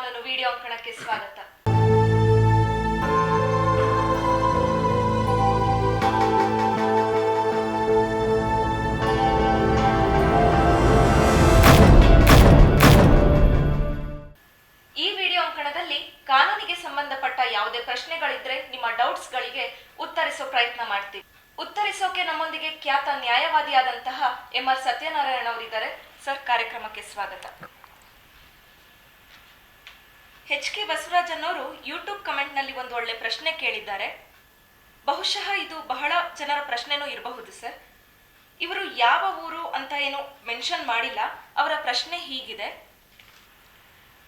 ಕಾನೂನು ವಿಡಿಯೋ ಅಂಕಣಕ್ಕೆ ಸ್ವಾಗತ. ಈ ವಿಡಿಯೋ ಅಂಕಣದಲ್ಲಿ ಕಾನೂನಿಗೆ ಸಂಬಂಧಪಟ್ಟ ಯಾವುದೇ ಪ್ರಶ್ನೆಗಳಿದ್ರೆ ನಿಮ್ಮ ಡೌಟ್ಸ್ಗಳಿಗೆ ಉತ್ತರಿಸೋ ಪ್ರಯತ್ನ ಮಾಡ್ತೀವಿ. ಉತ್ತರಿಸೋಕೆ ನಮ್ಮೊಂದಿಗೆ ಖ್ಯಾತ ನ್ಯಾಯವಾದಿಯಾದಂತಹ ಎಂ.ಆರ್. ಸತ್ಯನಾರಾಯಣ ಅವರಿದ್ದಾರೆ. ಸರ್, ಕಾರ್ಯಕ್ರಮಕ್ಕೆ ಸ್ವಾಗತ. ಎಚ್.ಕೆ. ಬಸವರಾಜನ್ ಅವರು ಯೂಟ್ಯೂಬ್ ಕಮೆಂಟ್ನಲ್ಲಿ ಒಂದು ಒಳ್ಳೆ ಪ್ರಶ್ನೆ ಕೇಳಿದ್ದಾರೆ. ಬಹುಶಃ ಇದು ಬಹಳ ಜನರ ಪ್ರಶ್ನೆನೂ ಇರಬಹುದು ಸರ್. ಇವರು ಯಾವ ಊರು ಅಂತ ಏನು ಮೆನ್ಷನ್ ಮಾಡಿಲ್ಲ. ಅವರ ಪ್ರಶ್ನೆ ಹೀಗಿದೆ: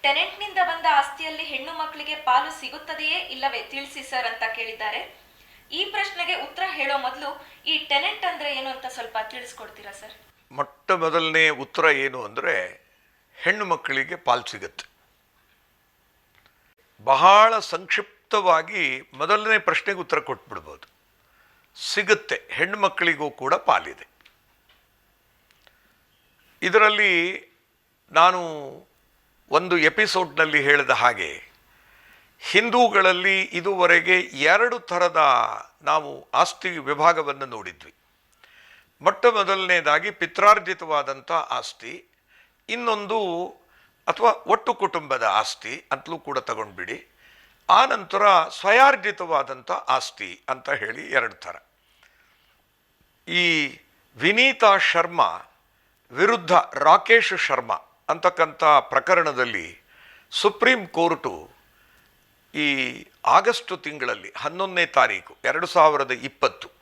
ಟೆನೆಂಟ್ನಿಂದ ಬಂದ ಆಸ್ತಿಯಲ್ಲಿ ಹೆಣ್ಣು ಮಕ್ಕಳಿಗೆ ಪಾಲು ಸಿಗುತ್ತದೆಯೇ ಇಲ್ಲವೇ ತಿಳಿಸಿ ಸರ್ ಅಂತ ಕೇಳಿದ್ದಾರೆ. ಈ ಪ್ರಶ್ನೆಗೆ ಉತ್ತರ ಹೇಳೋ ಮೊದಲು ಈ ಟೆನೆಂಟ್ ಅಂದ್ರೆ ಏನು ಅಂತ ಸ್ವಲ್ಪ ತಿಳಿಸ್ಕೊಡ್ತೀರಾ ಸರ್? ಮೊಟ್ಟ ಮೊದಲನೇ ಉತ್ತರ ಏನು ಅಂದರೆ, ಹೆಣ್ಣು ಮಕ್ಕಳಿಗೆ ಪಾಲು ಸಿಗುತ್ತೆ. ಬಹಳ ಸಂಕ್ಷಿಪ್ತವಾಗಿ ಮೊದಲನೇ ಪ್ರಶ್ನೆಗೆ ಉತ್ತರ ಕೊಟ್ಬಿಡ್ಬೋದು. ಸಿಗುತ್ತೆ, ಹೆಣ್ಣು ಮಕ್ಕಳಿಗೂ ಕೂಡ ಪಾಲಿದೆ. ಇದರಲ್ಲಿ ನಾನು ಒಂದು ಎಪಿಸೋಡ್ನಲ್ಲಿ ಹೇಳಿದ ಹಾಗೆ, ಹಿಂದೂಗಳಲ್ಲಿ ಇದುವರೆಗೆ 2 ಥರದ ನಾವು ಆಸ್ತಿ ವಿಭಾಗವನ್ನು ನೋಡಿದ್ವಿ. ಮೊಟ್ಟ ಮೊದಲನೇದಾಗಿ ಪಿತ್ರಾರ್ಜಿತವಾದಂಥ ಆಸ್ತಿ, ಇನ್ನೊಂದು ಅಥವಾ ಒಟ್ಟು ಕುಟುಂಬದ ಆಸ್ತಿ ಅಂತಲೂ ಕೂಡ ತಗೊಂಡ್ಬಿಡಿ. ಆ ನಂತರ ಸ್ವಯಾರ್ಜಿತವಾದಂಥ ಆಸ್ತಿ ಅಂತ ಹೇಳಿ 2 ಥರ. ಈ ವಿನೀತಾ ಶರ್ಮಾ ವಿರುದ್ಧ ರಾಕೇಶ್ ಶರ್ಮಾ ಅಂತಕ್ಕಂಥ ಪ್ರಕರಣದಲ್ಲಿ ಸುಪ್ರೀಂ ಕೋರ್ಟು ಈ ಆಗಸ್ಟ್ ತಿಂಗಳಲ್ಲಿ 11ನೇ ತಾರೀಕು 2020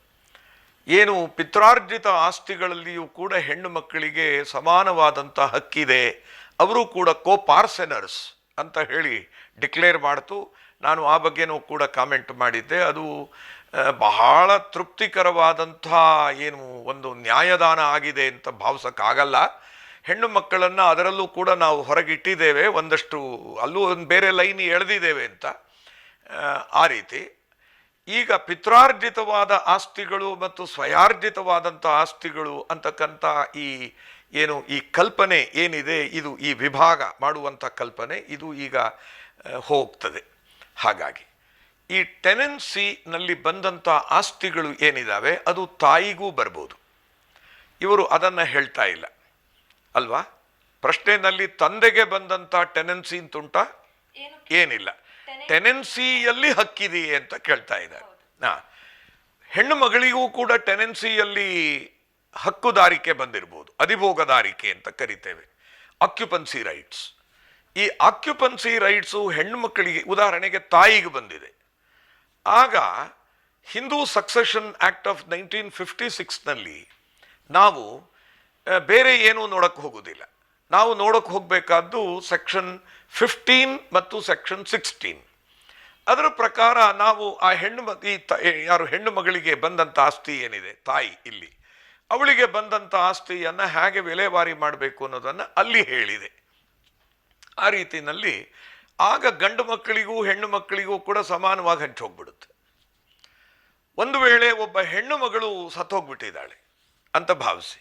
ಏನು ಪಿತ್ರಾರ್ಜಿತ ಆಸ್ತಿಗಳಲ್ಲಿಯೂ ಕೂಡ ಹೆಣ್ಣು ಮಕ್ಕಳಿಗೆ ಸಮಾನವಾದಂಥ ಹಕ್ಕಿದೆ, ಅವರು ಕೂಡ ಕೋಪಾರ್ಸೆನರ್ಸ್ ಅಂತ ಹೇಳಿ ಡಿಕ್ಲೇರ್ ಮಾಡ್ತು. ನಾನು ಆ ಬಗ್ಗೆನೂ ಕೂಡ ಕಾಮೆಂಟ್ ಮಾಡಿದ್ದೆ. ಅದು ಬಹಳ ತೃಪ್ತಿಕರವಾದಂಥ ಏನು ಒಂದು ನ್ಯಾಯದಾನ ಆಗಿದೆ ಅಂತ ಭಾವಿಸೋಕ್ಕಾಗಲ್ಲ. ಹೆಣ್ಣು ಮಕ್ಕಳನ್ನು ಅದರಲ್ಲೂ ಕೂಡ ನಾವು ಹೊರಗಿಟ್ಟಿದ್ದೇವೆ, ಒಂದಷ್ಟು ಅಲ್ಲೂ ಒಂದು ಬೇರೆ ಲೈನ್ ಎಳೆದಿದ್ದೇವೆ ಅಂತ. ಆ ರೀತಿ ಈಗ ಪಿತ್ರಾರ್ಜಿತವಾದ ಆಸ್ತಿಗಳು ಮತ್ತು ಸ್ವಯಾರ್ಜಿತವಾದಂಥ ಆಸ್ತಿಗಳು ಅಂತಕ್ಕಂಥ ಈ ಕಲ್ಪನೆ ಏನಿದೆ, ಇದು ಈ ವಿಭಾಗ ಮಾಡುವಂಥ ಕಲ್ಪನೆ ಇದು ಈಗ ಹೋಗ್ತದೆ. ಹಾಗಾಗಿ ಈ ಟೆನೆನ್ಸಿನಲ್ಲಿ ಬಂದಂಥ ಆಸ್ತಿಗಳು ಏನಿದ್ದಾವೆ ಅದು ತಾಯಿಗೂ ಬರ್ಬೋದು. ಇವರು ಅದನ್ನು ಹೇಳ್ತಾ ಇಲ್ಲ ಅಲ್ವಾ? ಪ್ರಶ್ನೆಯಲ್ಲಿ ತಂದೆಗೆ ಬಂದಂಥ ಟೆನೆನ್ಸಿ ಅಂತುಂಟ ಏನಿಲ್ಲ, ಟೆನೆನ್ಸಿಯಲ್ಲಿ ಹಕ್ಕಿದೆಯೇ ಅಂತ ಕೇಳ್ತಾ ಇದ್ದಾರೆ. ಹೆಣ್ಣು ಮಗಳಿಗೂ ಕೂಡ ಟೆನೆನ್ಸಿಯಲ್ಲಿ ಹಕ್ಕುದಾರಿಕೆ ಬಂದಿರ್ಬೋದು, ಅಧಿಭೋಗದಾರಿಕೆ ಅಂತ ಕರಿತೇವೆ, ಆಕ್ಯುಪನ್ಸಿ ರೈಟ್ಸ್. ಈ ಆಕ್ಯುಪನ್ಸಿ ರೈಟ್ಸು ಹೆಣ್ಣು ಮಕ್ಕಳಿಗೆ, ಉದಾಹರಣೆಗೆ ತಾಯಿಗೆ ಬಂದಿದೆ. ಆಗ ಹಿಂದೂ ಸಕ್ಸೆಷನ್ ಆಕ್ಟ್ ಆಫ್ 1956ನಲ್ಲಿ ನಾವು ಬೇರೆ ಏನೂ ನೋಡಕ್ಕೆ ಹೋಗೋದಿಲ್ಲ. ನಾವು ನೋಡಕ್ಕೆ ಹೋಗಬೇಕಾದ್ದು ಸೆಕ್ಷನ್ 15 ಮತ್ತು ಸೆಕ್ಷನ್ 16. ಅದರ ಪ್ರಕಾರ ನಾವು ಆ ಯಾರು ಹೆಣ್ಣು ಮಗಳಿಗೆ ಬಂದಂಥ ಆಸ್ತಿ ಏನಿದೆ, ತಾಯಿ ಇಲ್ಲಿ ಅವಳಿಗೆ ಬಂದಂಥ ಆಸ್ತಿಯನ್ನು ಹೇಗೆ ವಿಲೇವಾರಿ ಮಾಡಬೇಕು ಅನ್ನೋದನ್ನು ಅಲ್ಲಿ ಹೇಳಿದೆ. ಆ ರೀತಿಯಲ್ಲಿ ಆಗ ಗಂಡು ಮಕ್ಕಳಿಗೂ ಹೆಣ್ಣು ಮಕ್ಕಳಿಗೂ ಕೂಡ ಸಮಾನವಾಗಿ ಹಂಚಿ ಹೋಗ್ಬಿಡುತ್ತೆ. ಒಂದು ವೇಳೆ ಒಬ್ಬ ಹೆಣ್ಣು ಮಗಳು ಸತ್ತೋಗ್ಬಿಟ್ಟಿದ್ದಾಳೆ ಅಂತ ಭಾವಿಸಿ,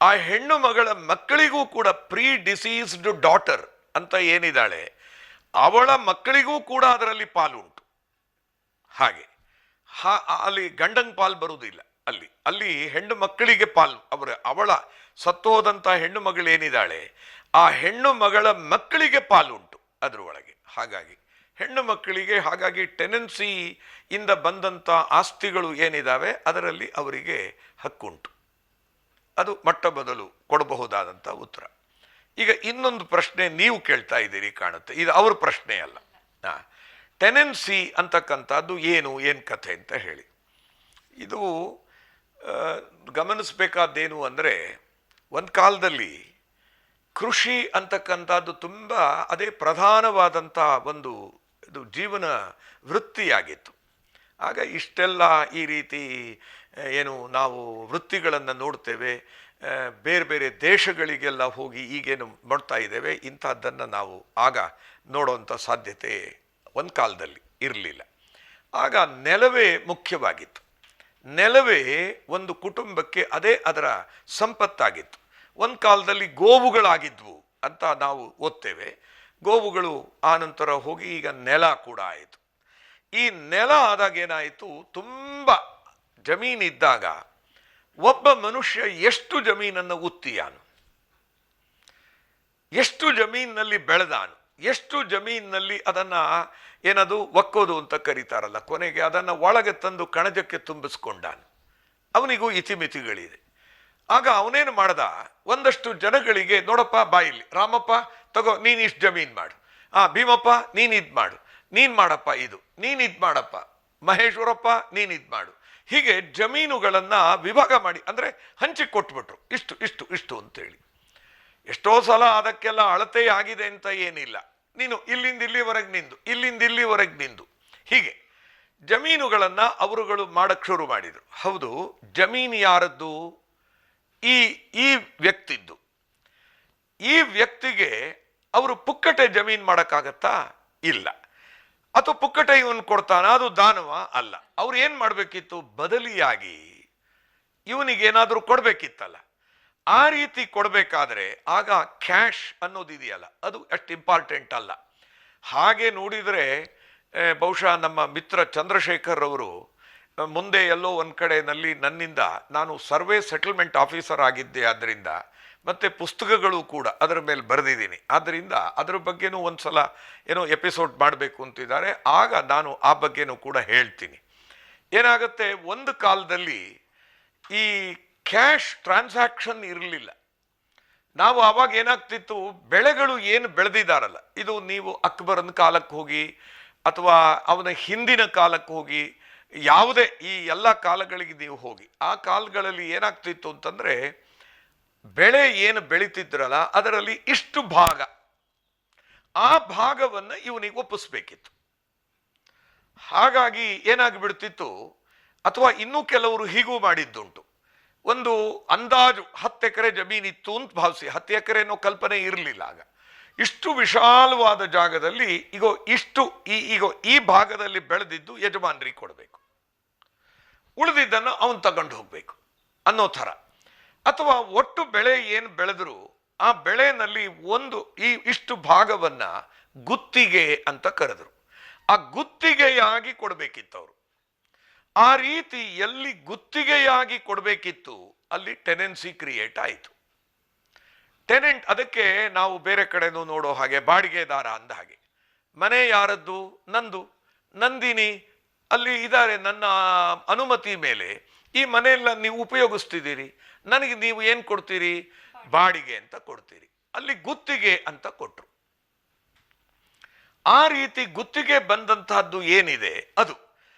ಆ ಹೆಣ್ಣು ಮಗಳ ಮಕ್ಕಳಿಗೂ ಕೂಡ ಪ್ರೀ ಡಿಸೀಸ್ಡ್ ಡಾಟರ್ ಅಂತ ಏನಿದ್ದಾಳೆ, ಅವಳ ಮಕ್ಕಳಿಗೂ ಕೂಡ ಅದರಲ್ಲಿ ಪಾಲು ಉಂಟು. ಹಾಗೆ ಅಲ್ಲಿ ಗಂಡಂಗೆ ಪಾಲು ಬರುವುದಿಲ್ಲ. ಅಲ್ಲಿ ಹೆಣ್ಣು ಮಕ್ಕಳಿಗೆ ಪಾಲು, ಅವಳ ಸತ್ತು ಹೋದಂಥ ಹೆಣ್ಣು ಮಗಳೇನಿದ್ದಾಳೆ ಆ ಹೆಣ್ಣು ಮಗಳ ಮಕ್ಕಳಿಗೆ ಪಾಲುಂಟು ಅದರ ಒಳಗೆ. ಹಾಗಾಗಿ ಹೆಣ್ಣು ಮಕ್ಕಳಿಗೆ, ಹಾಗಾಗಿ ಟೆನೆನ್ಸಿ ಇಂದ ಬಂದಂಥ ಆಸ್ತಿಗಳು ಏನಿದ್ದಾವೆ ಅದರಲ್ಲಿ ಅವರಿಗೆ ಹಕ್ಕುಂಟು. ಅದು ಮೊಟ್ಟ ಮೊದಲು ಕೊಡಬಹುದಾದಂಥ ಉತ್ತರ. ಈಗ ಇನ್ನೊಂದು ಪ್ರಶ್ನೆ ನೀವು ಕೇಳ್ತಾ ಇದ್ದೀರಿ ಕಾಣುತ್ತೆ, ಇದು ಅವ್ರ ಪ್ರಶ್ನೆ ಅಲ್ಲ. ಟೆನೆನ್ಸಿ ಅಂತಕ್ಕಂಥದ್ದು ಏನು ಕಥೆ ಅಂತ ಹೇಳಿ, ಇದು ಗಮನಿಸಬೇಕಾದ್ದೇನು ಅಂದರೆ, ಒಂದು ಕಾಲದಲ್ಲಿ ಕೃಷಿ ಅಂತಕ್ಕಂಥದ್ದು ತುಂಬ ಅದೇ ಪ್ರಧಾನವಾದಂಥ ಒಂದು ಇದು ಜೀವನ ವೃತ್ತಿಯಾಗಿತ್ತು. ಆಗ ಇಷ್ಟೆಲ್ಲ ಈ ರೀತಿ ಏನು ನಾವು ವೃತ್ತಿಗಳನ್ನು ನೋಡ್ತೇವೆ, ಬೇರೆ ಬೇರೆ ದೇಶಗಳಿಗೆಲ್ಲ ಹೋಗಿ ಈಗೇನು ನೋಡ್ತಾ ಇದ್ದೇವೆ, ಇಂಥದ್ದನ್ನು ನಾವು ಆಗ ನೋಡುವಂಥ ಸಾಧ್ಯತೆ ಒಂದು ಕಾಲದಲ್ಲಿ ಇರಲಿಲ್ಲ. ಆಗ ನೆಲವೇ ಮುಖ್ಯವಾಗಿತ್ತು. ನೆಲವೇ ಒಂದು ಕುಟುಂಬಕ್ಕೆ ಅದೇ ಅದರ ಸಂಪತ್ತಾಗಿತ್ತು. ಒಂದು ಕಾಲದಲ್ಲಿ ಗೋವುಗಳಾಗಿದ್ವು ಅಂತ ನಾವು ಓದ್ತೇವೆ. ಗೋವುಗಳು ಆನಂತರ ಹೋಗಿ ಈಗ ನೆಲ ಕೂಡ ಆಯಿತು. ಈ ನೆಲ ಆದಾಗ ಏನಾಯಿತು, ತುಂಬ ಜಮೀನಿದ್ದಾಗ ಒಬ್ಬ ಮನುಷ್ಯ ಎಷ್ಟು ಜಮೀನನ್ನು ಉತ್ತಿಯಾನು, ಎಷ್ಟು ಜಮೀನಿನಲ್ಲಿ ಬೆಳೆದಾನು, ಎಷ್ಟು ಜಮೀನಿನಲ್ಲಿ ಅದನ್ನು ಏನದು ಒಕ್ಕೋದು ಅಂತ ಕರೀತಾರಲ್ಲ, ಕೊನೆಗೆ ಅದನ್ನು ಒಳಗೆ ತಂದು ಕಣಜಕ್ಕೆ ತುಂಬಿಸ್ಕೊಂಡಾನು. ಅವನಿಗೂ ಇತಿಮಿತಿಗಳಿದೆ. ಆಗ ಅವನೇನು ಮಾಡ್ದ, ಒಂದಷ್ಟು ಜನಗಳಿಗೆ, ನೋಡಪ್ಪ ಬಾಯಿಲಿ ರಾಮಪ್ಪ ತಗೋ ನೀನು ಇಷ್ಟು ಜಮೀನು ಮಾಡು, ಭೀಮಪ್ಪ ನೀನು ಇದು ಮಾಡು, ನೀನು ಮಾಡಪ್ಪ ಇದು, ನೀನು ಇದು ಮಾಡಪ್ಪ, ಮಹೇಶ್ವರಪ್ಪ ನೀನು ಇದು ಮಾಡು, ಹೀಗೆ ಜಮೀನುಗಳನ್ನು ವಿಭಾಗ ಮಾಡಿ ಅಂದರೆ ಹಂಚಿ ಕೊಟ್ಬಿಟ್ರು, ಇಷ್ಟು ಇಷ್ಟು ಇಷ್ಟು ಅಂತೇಳಿ. ಎಷ್ಟೋ ಸಲ ಅದಕ್ಕೆಲ್ಲ ಅಳತೆ ಆಗಿದೆ ಅಂತ ಏನಿಲ್ಲ, ನೀನು ಇಲ್ಲಿಂದ ಇಲ್ಲಿವರೆಗೆ ನಿಂದು, ಇಲ್ಲಿಂದ ಇಲ್ಲಿವರೆಗೆ ನಿಂದು, ಹೀಗೆ ಜಮೀನುಗಳನ್ನು ಅವರುಗಳು ಮಾಡಕ್ಕೆ ಶುರು ಮಾಡಿದರು. ಹೌದು, ಜಮೀನು ಯಾರದ್ದು? ಈ ವ್ಯಕ್ತಿದ್ದು. ಈ ವ್ಯಕ್ತಿಗೆ ಅವರು ಪುಕ್ಕಟೆ ಜಮೀನು ಮಾಡೋಕ್ಕಾಗತ್ತಾ? ಇಲ್ಲ. ಅಥವಾ ಪುಕ್ಕಟೆ ಇವನು ಕೊಡ್ತಾನ, ಅದು ದಾನವ ಅಲ್ಲ. ಅವ್ರು ಏನು ಮಾಡಬೇಕಿತ್ತು, ಬದಲಿಯಾಗಿ ಇವನಿಗೇನಾದರೂ ಕೊಡಬೇಕಿತ್ತಲ್ಲ. ಆ ರೀತಿ ಕೊಡಬೇಕಾದ್ರೆ ಆಗ ಕ್ಯಾಶ್ ಅನ್ನೋದಿದೆಯಲ್ಲ, ಅದು ಅಷ್ಟು ಇಂಪಾರ್ಟೆಂಟ್ ಅಲ್ಲ. ಹಾಗೆ ನೋಡಿದರೆ ಬಹುಶಃ ನಮ್ಮ ಮಿತ್ರ ಚಂದ್ರಶೇಖರ್ ಅವರು ಮುಂದೆ ಎಲ್ಲೋ ಒಂದು ಕಡೆಯಲ್ಲಿ ನನ್ನಿಂದ, ನಾನು ಸರ್ವೆ ಸೆಟಲ್ಮೆಂಟ್ ಆಫೀಸರ್ ಆಗಿದ್ದೆ ಆದ್ದರಿಂದ, ಮತ್ತು ಪುಸ್ತಕಗಳು ಕೂಡ ಅದರ ಮೇಲೆ ಬರೆದಿದ್ದೀನಿ, ಆದ್ದರಿಂದ ಅದರ ಬಗ್ಗೆನೂ ಒಂದು ಸಲ ಏನೋ ಎಪಿಸೋಡ್ ಮಾಡಬೇಕು ಅಂತಿದ್ದಾರೆ. ಆಗ ನಾನು ಆ ಬಗ್ಗೆನೂ ಕೂಡ ಹೇಳ್ತೀನಿ. ಏನಾಗುತ್ತೆ, ಒಂದು ಕಾಲದಲ್ಲಿ ಈ ಕ್ಯಾಶ್ ಟ್ರಾನ್ಸಾಕ್ಷನ್ ಇರಲಿಲ್ಲ. ನಾವು ಆವಾಗ ಏನಾಗ್ತಿತ್ತು, ಬೆಳೆಗಳು ಏನು ಬೆಳೆದಿದ್ದಾರಲ್ಲ, ಇದು ನೀವು ಅಕ್ಬರನ ಕಾಲಕ್ಕೆ ಹೋಗಿ ಅಥವಾ ಅವನ ಹಿಂದಿನ ಕಾಲಕ್ಕೆ ಹೋಗಿ, ಯಾವುದೇ ಈ ಎಲ್ಲ ಕಾಲಗಳಿಗೆ ನೀವು ಹೋಗಿ, ಆ ಕಾಲಗಳಲ್ಲಿ ಏನಾಗ್ತಿತ್ತು ಅಂತಂದರೆ, ಬೆಳೆ ಏನು ಬೆಳೀತಿದ್ರಲ್ಲ ಅದರಲ್ಲಿ ಇಷ್ಟು ಭಾಗ, ಆ ಭಾಗವನ್ನು ಇವನಿಗೆ ಒಪ್ಪಿಸ್ಬೇಕಿತ್ತು. ಹಾಗಾಗಿ ಏನಾಗಿಬಿಡ್ತಿತ್ತು, ಅಥವಾ ಇನ್ನೂ ಕೆಲವರು ಹೀಗೂ ಮಾಡಿದ್ದುಂಟು, ಒಂದು ಅಂದಾಜು 10 ಎಕರೆ ಜಮೀನಿತ್ತು ಅಂತ ಭಾವಿಸಿ, 10 ಎಕರೆ ಅನ್ನೋ ಕಲ್ಪನೆ ಇರಲಿಲ್ಲ ಆಗ. ಇಷ್ಟು ವಿಶಾಲವಾದ ಜಾಗದಲ್ಲಿ ಈ ಭಾಗದಲ್ಲಿ ಬೆಳೆದಿದ್ದು ಯಜಮಾನರಿಗೆ ಕೊಡಬೇಕು, ಉಳಿದಿದ್ದನ್ನು ಅವನು ತಗೊಂಡು ಹೋಗ್ಬೇಕು ಅನ್ನೋ ಥರ. ಅಥವಾ ಒಟ್ಟು ಬೆಳೆ ಏನು ಬೆಳೆದ್ರು ಆ ಬೆಳೆನಲ್ಲಿ ಇಷ್ಟು ಭಾಗವನ್ನ ಗುತ್ತಿಗೆ ಅಂತ ಕರೆದ್ರು. ಆ ಗುತ್ತಿಗೆಯಾಗಿ ಕೊಡಬೇಕಿತ್ತು ಅವರು. ಆ ರೀತಿ ಎಲ್ಲಿ ಗುತ್ತಿಗೆಯಾಗಿ ಕೊಡಬೇಕಿತ್ತು ಅಲ್ಲಿ ಟೆನೆನ್ಸಿ ಕ್ರಿಯೇಟ್ ಆಯಿತು. ಟೆನೆಂಟ್, ಅದಕ್ಕೆ ನಾವು ಬೇರೆ ಕಡೆನೂ ನೋಡೋ ಹಾಗೆ ಬಾಡಿಗೆದಾರ ಅಂದ ಹಾಗೆ. ಮನೆ ಯಾರದ್ದು? ನಂದು. ನಂದಿನಿ ಅಲ್ಲಿ ಇದ್ದಾರೆ, ನನ್ನ ಅನುಮತಿ ಮೇಲೆ ಈ ಮನೆಯೆಲ್ಲ ನೀವು ಉಪಯೋಗಿಸ್ತಿದ್ದೀರಿ, ನನಗೆ ನೀವು ಏನು ಕೊಡ್ತೀರಿ? ಬಾಡಿಗೆ ಅಂತ ಕೊಡ್ತೀರಿ. ಅಲ್ಲಿ ಗುತ್ತಿಗೆ ಅಂತ ಕೊಟ್ರು. ಆ ರೀತಿ ಗುತ್ತಿಗೆ ಬಂದಂತಹದ್ದು ಏನಿದೆ ಅದು.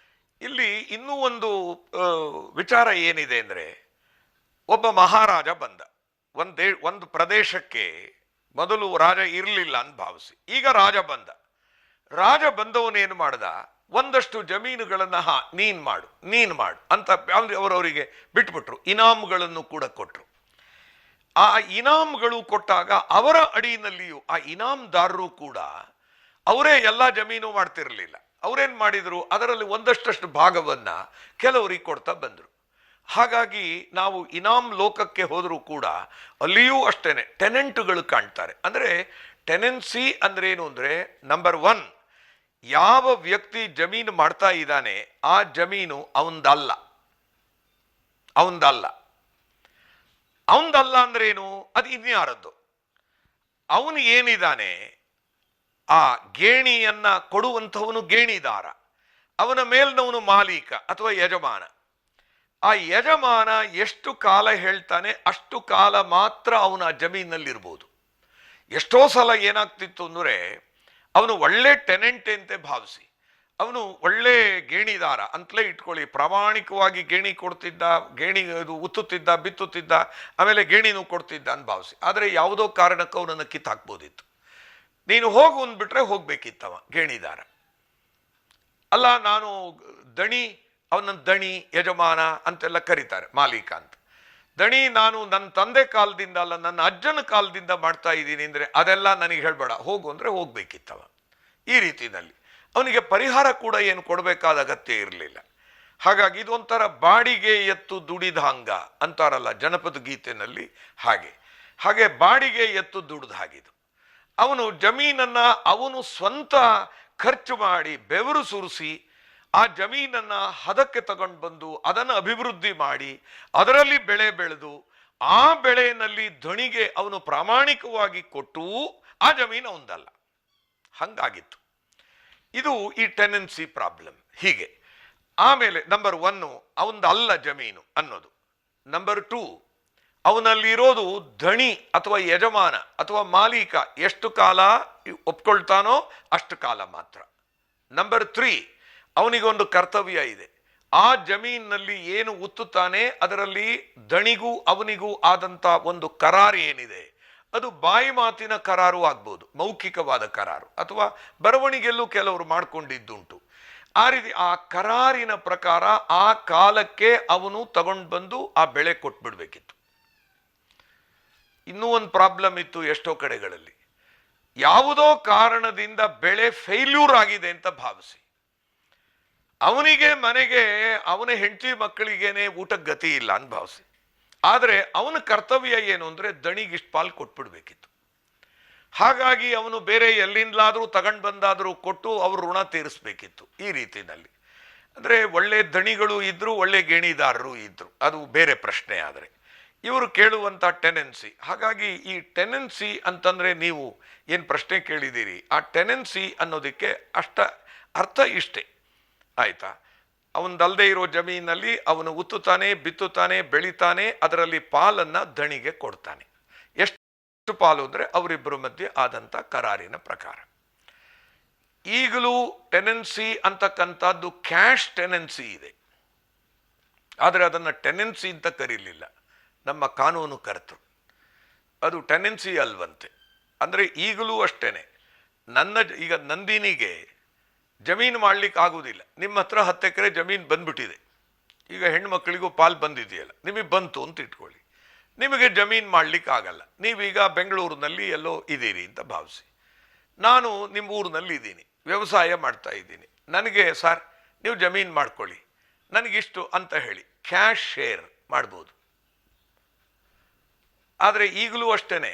ಇಲ್ಲಿ ಇನ್ನೂ ಒಂದು ವಿಚಾರ ಏನಿದೆ ಅಂದರೆ, ಒಬ್ಬ ಮಹಾರಾಜ ಬಂದ ಒಂದು ಪ್ರದೇಶಕ್ಕೆ. ಮೊದಲು ರಾಜ ಇರಲಿಲ್ಲ ಅಂತ ಭಾವಿಸಿ, ಈಗ ರಾಜ ಬಂದ. ರಾಜ ಬಂದವನೇನು ಮಾಡ್ದ, ಒಂದಷ್ಟು ಜಮೀನುಗಳನ್ನು ನೀನು ಮಾಡು ಅಂತ ಅವರವರಿಗೆ ಬಿಟ್ಬಿಟ್ರು. ಇನಾಮ್ಗಳನ್ನು ಕೂಡ ಕೊಟ್ಟರು. ಆ ಇನಾಮ್ಗಳು ಕೊಟ್ಟಾಗ ಅವರ ಅಡಿನಲ್ಲಿಯೂ ಆ ಇನಾಮ್ದಾರರು ಕೂಡ ಅವರೇ ಎಲ್ಲ ಜಮೀನು ಮಾಡ್ತಿರಲಿಲ್ಲ. ಅವರೇನು ಮಾಡಿದರು, ಅದರಲ್ಲಿ ಒಂದಷ್ಟು ಭಾಗವನ್ನು ಕೆಲವರಿಗೆ ಕೊಡ್ತಾ ಬಂದರು. ಹಾಗಾಗಿ ನಾವು ಇನಾಮ್ ಲೋಕಕ್ಕೆ ಹೋದರೂ ಕೂಡ ಅಲ್ಲಿಯೂ ಅಷ್ಟೇನೆ ಟೆನೆಂಟುಗಳು ಕಾಣ್ತಾರೆ. ಅಂದರೆ ಟೆನೆನ್ಸಿ ಅಂದ್ರೆ ಏನು ಅಂದರೆ, ನಂಬರ್ 1, ಯಾವ ವ್ಯಕ್ತಿ ಜಮೀನು ಮಾಡ್ತಾ ಇದ್ದಾನೆ ಆ ಜಮೀನು ಅವಂದಲ್ಲ ಅಂದ್ರೆ ಏನು, ಅದು ಇನ್ಯಾರದ್ದು. ಅವನು ಏನಿದ್ದಾನೆ, ಆ ಗೇಣಿಯನ್ನ ಕೊಡುವಂಥವನು ಗೇಣಿದಾರ, ಅವನ ಮೇಲ್ನವನು ಮಾಲೀಕ ಅಥವಾ ಯಜಮಾನ. ಆ ಯಜಮಾನ ಎಷ್ಟು ಕಾಲ ಹೇಳ್ತಾನೆ ಅಷ್ಟು ಕಾಲ ಮಾತ್ರ ಅವನ ಜಮೀನಲ್ಲಿರ್ಬೋದು. ಎಷ್ಟೋ ಸಲ ಏನಾಗ್ತಿತ್ತು ಅಂದರೆ, ಅವನು ಒಳ್ಳೆ ಟೆನೆಂಟ್ ಅಂತೆ ಭಾವಿಸಿ, ಅವನು ಒಳ್ಳೆ ಗೇಣಿದಾರ ಅಂತಲೇ ಇಟ್ಕೊಳ್ಳಿ, ಪ್ರಾಮಾಣಿಕವಾಗಿ ಗೇಣಿ ಕೊಡ್ತಿದ್ದ, ಗೇಣಿ ಉತ್ತುತ್ತಿದ್ದ, ಬಿತ್ತುತ್ತಿದ್ದ, ಆಮೇಲೆ ಗೇಣಿನೂ ಕೊಡ್ತಿದ್ದ ಅಂತ ಭಾವಿಸಿ. ಆದರೆ ಯಾವುದೋ ಕಾರಣಕ್ಕೆ ಅವನನ್ನು ಕಿತ್ತಾಕ್ಬೋದಿತ್ತು. ನೀನು ಹೋಗು ಅಂದ್ಬಿಟ್ರೆ ಹೋಗ್ಬೇಕಿತ್ತವ ಗೇಣಿದಾರ. ಅಲ್ಲ, ನಾನು ದಣಿ, ಅವನನ್ನು ದಣಿ, ಯಜಮಾನ ಅಂತೆಲ್ಲ ಕರೀತಾರೆ, ಮಾಲೀಕ ಅಂತ. ದಣಿ ನಾನು ನನ್ನ ತಂದೆ ಕಾಲದಿಂದ ಅಲ್ಲ, ನನ್ನ ಅಜ್ಜನ ಕಾಲದಿಂದ ಮಾಡ್ತಾ ಇದ್ದೀನಿ ಅಂದರೆ ಅದೆಲ್ಲ ನನಗೆ ಹೇಳಬೇಡ, ಹೋಗು ಅಂದರೆ ಹೋಗ್ಬೇಕಿತ್ತವ. ಈ ರೀತಿಯಲ್ಲಿ ಅವನಿಗೆ ಪರಿಹಾರ ಕೂಡ ಏನು ಕೊಡಬೇಕಾದ ಅಗತ್ಯ ಇರಲಿಲ್ಲ. ಹಾಗಾಗಿ ಇದೊಂಥರ ಬಾಡಿಗೆ ಎತ್ತು ದುಡಿದ ಹಂಗ ಅಂತಾರಲ್ಲ ಜನಪದ ಗೀತೆನಲ್ಲಿ, ಹಾಗೆ ಬಾಡಿಗೆ ಎತ್ತು ದುಡಿದ ಹಾಗಿದು. ಅವನು ಜಮೀನನ್ನ ಅವನು ಸ್ವಂತ ಖರ್ಚು ಮಾಡಿ ಬೆವರು ಸುರಿಸಿ ಆ ಜಮೀನನ್ನ ಹದಕ್ಕೆ ತಗೊಂಡು ಬಂದು ಅದನ್ನು ಅಭಿವೃದ್ಧಿ ಮಾಡಿ ಅದರಲ್ಲಿ ಬೆಳೆ ಬೆಳೆದು ಆ ಬೆಳೆಯಲ್ಲಿ ಧಣಿಗೆ ಅವನು ಪ್ರಾಮಾಣಿಕವಾಗಿ ಕೊಟ್ಟು ಆ ಜಮೀನು ಅವಂದಲ್ಲ. ಹಂಗಾಗಿತ್ತು. ಇದು ಈ ಟೆನೆನ್ಸಿ ಪ್ರಾಬ್ಲಮ್. ಹೀಗೆ ಆಮೇಲೆ ನಂಬರ್ 1 ಅವಂದಲ್ಲ ಜಮೀನು ಅನ್ನೋದು. ನಂಬರ್ 2 ಅವನಲ್ಲಿರೋದು ಧಣಿ ಅಥವಾ ಯಜಮಾನ ಅಥವಾ ಮಾಲೀಕ ಎಷ್ಟು ಕಾಲ ಒಪ್ಕೊಳ್ತಾನೋ ಅಷ್ಟು ಕಾಲ ಮಾತ್ರ. ನಂಬರ್ 3 ಅವನಿಗೊಂದು ಕರ್ತವ್ಯ ಇದೆ. ಆ ಜಮೀನಿನಲ್ಲಿ ಏನು ಉತ್ತುತ್ತಾನೆ ಅದರಲ್ಲಿ ದಣಿಗೂ ಅವನಿಗೂ ಆದಂತ ಒಂದು ಕರಾರು ಏನಿದೆ ಅದು ಬಾಯಿ ಮಾತಿನ ಕರಾರು ಆಗ್ಬೋದು, ಮೌಖಿಕವಾದ ಕರಾರು, ಅಥವಾ ಬರವಣಿಗೆಯಲ್ಲೂ ಕೆಲವರು ಮಾಡ್ಕೊಂಡಿದ್ದುಂಟು. ಆ ರೀತಿ ಆ ಕರಾರಿನ ಪ್ರಕಾರ ಆ ಕಾಲಕ್ಕೆ ಅವನು ತಗೊಂಡು ಬಂದು ಆ ಬೆಳೆ ಕೊಟ್ಬಿಡ್ಬೇಕಿತ್ತು. ಇನ್ನೂ ಒಂದು ಪ್ರಾಬ್ಲಮ್ ಇತ್ತು ಎಷ್ಟೋ ಕಡೆಗಳಲ್ಲಿ. ಯಾವುದೋ ಕಾರಣದಿಂದ ಬೆಳೆ ಫೇಲ್ಯೂರ್ ಆಗಿದೆ ಅಂತ ಭಾವಿಸಿ ಅವನಿಗೆ ಮನೆಗೆ ಅವನ ಹೆಂಡತಿ ಮಕ್ಕಳಿಗೇನೆ ಊಟಕ್ಕೆ ಗತಿ ಇಲ್ಲ ಅಂತ ಭಾವಿಸಿ, ಆದರೆ ಅವನ ಕರ್ತವ್ಯ ಏನು ಅಂದರೆ ದಣಿಗಿಷ್ಟು ಪಾಲು ಕೊಟ್ಬಿಡ್ಬೇಕಿತ್ತು. ಹಾಗಾಗಿ ಅವನು ಬೇರೆ ಎಲ್ಲಿಂದಲಾದರೂ ತಗೊಂಡು ಬಂದಾದರೂ ಕೊಟ್ಟು ಅವ್ರ ಋಣ ತೀರಿಸ್ಬೇಕಿತ್ತು. ಈ ರೀತಿಯಲ್ಲಿ ಅಂದರೆ ಒಳ್ಳೆ ದಣಿಗಳು ಇದ್ರು, ಒಳ್ಳೆ ಗೇಣಿದಾರರು ಇದ್ರು, ಅದು ಬೇರೆ ಪ್ರಶ್ನೆ. ಆದರೆ ಇವರು ಕೇಳುವಂಥ ಟೆನೆನ್ಸಿ. ಹಾಗಾಗಿ ಈ ಟೆನೆನ್ಸಿ ಅಂತಂದರೆ ನೀವು ಏನು ಪ್ರಶ್ನೆ ಕೇಳಿದ್ದೀರಿ, ಆ ಟೆನೆನ್ಸಿ ಅನ್ನೋದಕ್ಕೆ ಅರ್ಥ ಇಷ್ಟೇ, ಆಯ್ತಾ? ಅವನದಲ್ಲದೆ ಇರೋ ಜಮೀನಲ್ಲಿ ಅವನು ಉತ್ತುತ್ತಾನೆ, ಬಿತ್ತುತ್ತಾನೆ, ಬೆಳಿತಾನೆ, ಅದರಲ್ಲಿ ಪಾಲನ್ನು ದಣಿಗೆ ಕೊಡ್ತಾನೆ. ಎಷ್ಟು ಪಾಲು ಅಂದರೆ ಅವರಿಬ್ಬರ ಮಧ್ಯೆ ಆದಂಥ ಕರಾರಿನ ಪ್ರಕಾರ. ಈಗಲೂ ಟೆನೆನ್ಸಿ ಅಂತಕ್ಕಂಥದ್ದು ಕ್ಯಾಶ್ ಟೆನೆನ್ಸಿ ಇದೆ, ಆದರೆ ಅದನ್ನು ಟೆನೆನ್ಸಿ ಅಂತ ಕರೀಲಿಲ್ಲ ನಮ್ಮ ಕಾನೂನು ಕರ್ತರು. ಅದು ಟೆನೆನ್ಸಿ ಅಲ್ವಂತೆ. ಅಂದರೆ ಈಗಲೂ ಅಷ್ಟೇನೆ, ಈಗ ನಂದಿನಿಗೆ ಜಮೀನು ಮಾಡ್ಲಿಕ್ಕೆ ಆಗುವುದಿಲ್ಲ. ನಿಮ್ಮ ಹತ್ರ 10 ಎಕರೆ ಜಮೀನು ಬಂದ್ಬಿಟ್ಟಿದೆ, ಈಗ ಹೆಣ್ಮಕ್ಳಿಗೂ ಪಾಲು ಬಂದಿದೆಯಲ್ಲ, ನಿಮಗೆ ಬಂತು ಅಂತ ಇಟ್ಕೊಳ್ಳಿ. ನಿಮಗೆ ಜಮೀನು ಮಾಡ್ಲಿಕ್ಕೆ ಆಗಲ್ಲ. ನೀವೀಗ ಬೆಂಗಳೂರಿನಲ್ಲಿ ಎಲ್ಲೋ ಇದ್ದೀರಿ ಅಂತ ಭಾವಿಸಿ, ನಾನು ನಿಮ್ಮ ಊರಿನಲ್ಲಿ ಇದ್ದೀನಿ, ವ್ಯವಸಾಯ ಮಾಡ್ತಾ ಇದ್ದೀನಿ. ನನಗೆ ಸರ್ ನೀವು ಜಮೀನು ಮಾಡ್ಕೊಳ್ಳಿ, ನನಗಿಷ್ಟು ಅಂತ ಹೇಳಿ ಕ್ಯಾಶ್ ಶೇರ್ ಮಾಡ್ಬೋದು. ಆದರೆ ಈಗಲೂ ಅಷ್ಟೇ,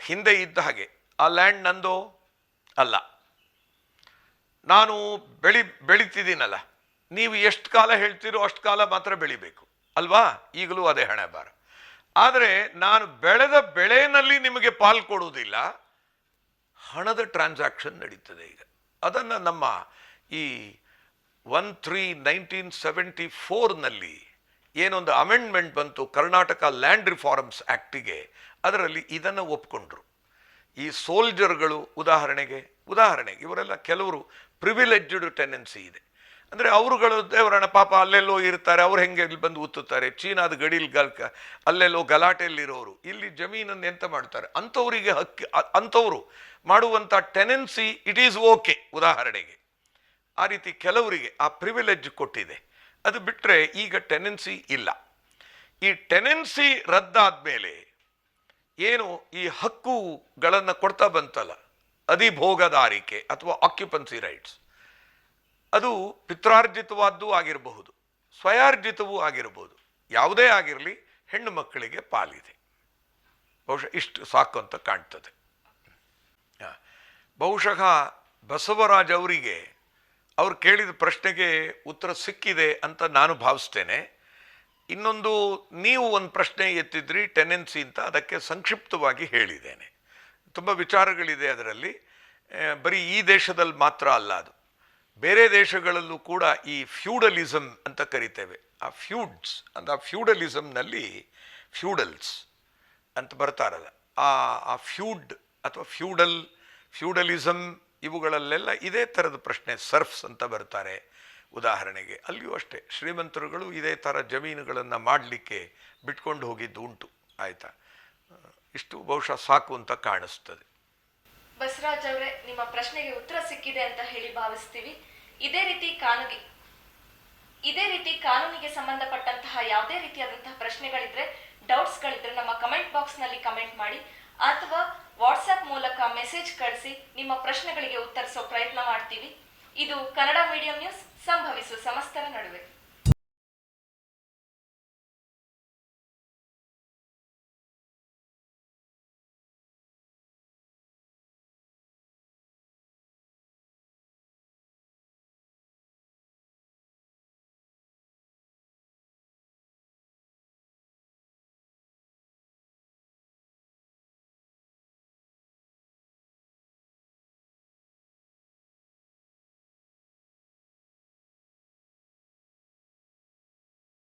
ಹಿಂದೆ ಇದ್ದ ಹಾಗೆ ಆ ಲ್ಯಾಂಡ್ ನಂದೋ ಅಲ್ಲ, ನಾನು ಬೆಳಿತಿದ್ದೀನಲ್ಲ, ನೀವು ಎಷ್ಟು ಕಾಲ ಹೇಳ್ತೀರೋ ಅಷ್ಟು ಕಾಲ ಮಾತ್ರ ಬೆಳಿಬೇಕು ಅಲ್ವಾ? ಈಗಲೂ ಅದೇ ಹಣೆ ಬಾರ. ಆದರೆ ನಾನು ಬೆಳೆದ ಬೆಳೆಯಲ್ಲಿ ನಿಮಗೆ ಪಾಲು ಕೊಡುವುದಿಲ್ಲ, ಹಣದ ಟ್ರಾನ್ಸಾಕ್ಷನ್ ನಡೀತದೆ ಈಗ. ಅದನ್ನು ನಮ್ಮ ಈ 1/3/1974 ಏನೊಂದು ಅಮೆಂಡ್ಮೆಂಟ್ ಬಂತು ಕರ್ನಾಟಕ ಲ್ಯಾಂಡ್ ರಿಫಾರ್ಮ್ಸ್ ಆ್ಯಕ್ಟಿಗೆ, ಅದರಲ್ಲಿ ಇದನ್ನು ಒಪ್ಕೊಂಡ್ರು. ಈ ಸೋಲ್ಜರ್ಗಳು ಉದಾಹರಣೆಗೆ ಇವರೆಲ್ಲ ಕೆಲವರು ಪ್ರಿವಿಲೇಜ್ಡ್ ಟೆನೆನ್ಸಿ ಇದೆ. ಅಂದರೆ ಅವರುಗಳು ದೇವರಣ ಪಾಪ ಅಲ್ಲೆಲ್ಲೋ ಇರ್ತಾರೆ, ಅವ್ರು ಹೆಂಗೆ ಇಲ್ಲಿ ಬಂದು ಉತ್ತುತ್ತಾರೆ, ಚೀನಾದ ಗಡಿಲ್ ಅಲ್ಲೆಲ್ಲೋ ಗಲಾಟೆಯಲ್ಲಿರೋರು ಇಲ್ಲಿ ಜಮೀನನ್ನು ಎಂತ ಮಾಡ್ತಾರೆ, ಅಂಥವರಿಗೆ ಅಂಥವರು ಮಾಡುವಂಥ ಟೆನೆನ್ಸಿ ಇಟ್ ಈಸ್ ಓಕೆ. ಉದಾಹರಣೆಗೆ ಆ ರೀತಿ ಕೆಲವರಿಗೆ ಆ ಪ್ರಿವಿಲೇಜ್ ಕೊಟ್ಟಿದೆ. ಅದು ಬಿಟ್ಟರೆ ಈಗ ಟೆನೆನ್ಸಿ ಇಲ್ಲ. ಈ ಟೆನೆನ್ಸಿ ರದ್ದಾದ್ಮೇಲೆ ಏನು ಈ ಹಕ್ಕುಗಳನ್ನು ಕೊಡ್ತಾ ಬಂತಲ್ಲ, ಅಧಿಭೋಗದಾರಿಕೆ ಅಥವಾ ಆಕ್ಯುಪೆನ್ಸಿ ರೈಟ್ಸ್, ಅದು ಪಿತ್ರಾರ್ಜಿತವಾದ್ದೂ ಆಗಿರಬಹುದು, ಸ್ವಯಾರ್ಜಿತವೂ ಆಗಿರಬಹುದು, ಯಾವುದೇ ಆಗಿರಲಿ ಹೆಣ್ಣು ಮಕ್ಕಳಿಗೆ ಪಾಲಿದೆ. ಬಹುಶಃ ಇಷ್ಟು ಸಾಕು ಅಂತ ಕಾಣ್ತದೆ. ಬಹುಶಃ ಬಸವರಾಜ್ ಅವರಿಗೆ ಅವ್ರು ಕೇಳಿದ ಪ್ರಶ್ನೆಗೆ ಉತ್ತರ ಸಿಕ್ಕಿದೆ ಅಂತ ನಾನು ಭಾವಿಸ್ತೇನೆ. ಇನ್ನೊಂದು, ನೀವು ಒಂದು ಪ್ರಶ್ನೆ ಎತ್ತಿದ್ರಿ ಟೆನೆನ್ಸಿ ಅಂತ, ಅದಕ್ಕೆ ಸಂಕ್ಷಿಪ್ತವಾಗಿ ಹೇಳಿದ್ದೇನೆ. ತುಂಬ ವಿಚಾರಗಳಿದೆ ಅದರಲ್ಲಿ. ಬರೀ ಈ ದೇಶದಲ್ಲಿ ಮಾತ್ರ ಅಲ್ಲ, ಅದು ಬೇರೆ ದೇಶಗಳಲ್ಲೂ ಕೂಡ ಈ ಫ್ಯೂಡಲಿಸಮ್ ಅಂತ ಕರಿತೇವೆ. ಆ ಫ್ಯೂಡ್ಸ್ ಅಂತ, ಆ ಫ್ಯೂಡಲಿಸಮ್ನಲ್ಲಿ ಫ್ಯೂಡಲ್ಸ್ ಅಂತ ಬರ್ತಾರಲ್ಲ, ಆ ಫ್ಯೂಡ್ ಅಥವಾ ಫ್ಯೂಡಲಿಸಮ್ ಇವುಗಳಲ್ಲೆಲ್ಲ ಇದೇ ಥರದ ಪ್ರಶ್ನೆ. ಸರ್ಫ್ಸ್ ಅಂತ ಬರ್ತಾರೆ ಉದಾಹರಣೆಗೆ, ಅಲ್ಲಿಯೂ ಅಷ್ಟೇ ಶ್ರೀಮಂತರುಗಳು ಇದೇ ಥರ ಜಮೀನುಗಳನ್ನು ಮಾಡಲಿಕ್ಕೆ ಬಿಟ್ಕೊಂಡು ಹೋಗಿದ್ದು ಉಂಟು. ಆಯಿತಾ? ಇಷ್ಟು ಬಹುಶಃ ಸಾಕು ಅಂತ ಕಾಣಿಸ್ತದೆ. ಬಸವರಾಜ್ ಅವರೇ, ನಿಮ್ಮ ಪ್ರಶ್ನೆಗೆ ಉತ್ತರ ಸಿಕ್ಕಿದೆ ಅಂತ ಹೇಳಿ ಭಾವಿಸ್ತೀವಿ. ಇದೇ ರೀತಿ ಕಾನೂನಿಗೆ ಸಂಬಂಧಪಟ್ಟಂತಹ ಯಾವುದೇ ರೀತಿಯಾದಂತಹ ಪ್ರಶ್ನೆಗಳಿದ್ರೆ, ಡೌಟ್ಸ್ಗಳಿದ್ರೆ ನಮ್ಮ ಕಮೆಂಟ್ ಬಾಕ್ಸ್ನಲ್ಲಿ ಕಮೆಂಟ್ ಮಾಡಿ ಅಥವಾ ವಾಟ್ಸ್ಆ್ಯಪ್ ಮೂಲಕ ಮೆಸೇಜ್ ಕಳಿಸಿ ನಿಮ್ಮ ಪ್ರಶ್ನೆಗಳಿಗೆ ಉತ್ತರಿಸೋ ಪ್ರಯತ್ನ ಮಾಡ್ತೀವಿ. ಇದು ಕನ್ನಡ ಮೀಡಿಯಂ ನ್ಯೂಸ್, ಸಂಭವಿಸುವ ಸಮಸ್ತರ ನಡುವೆ.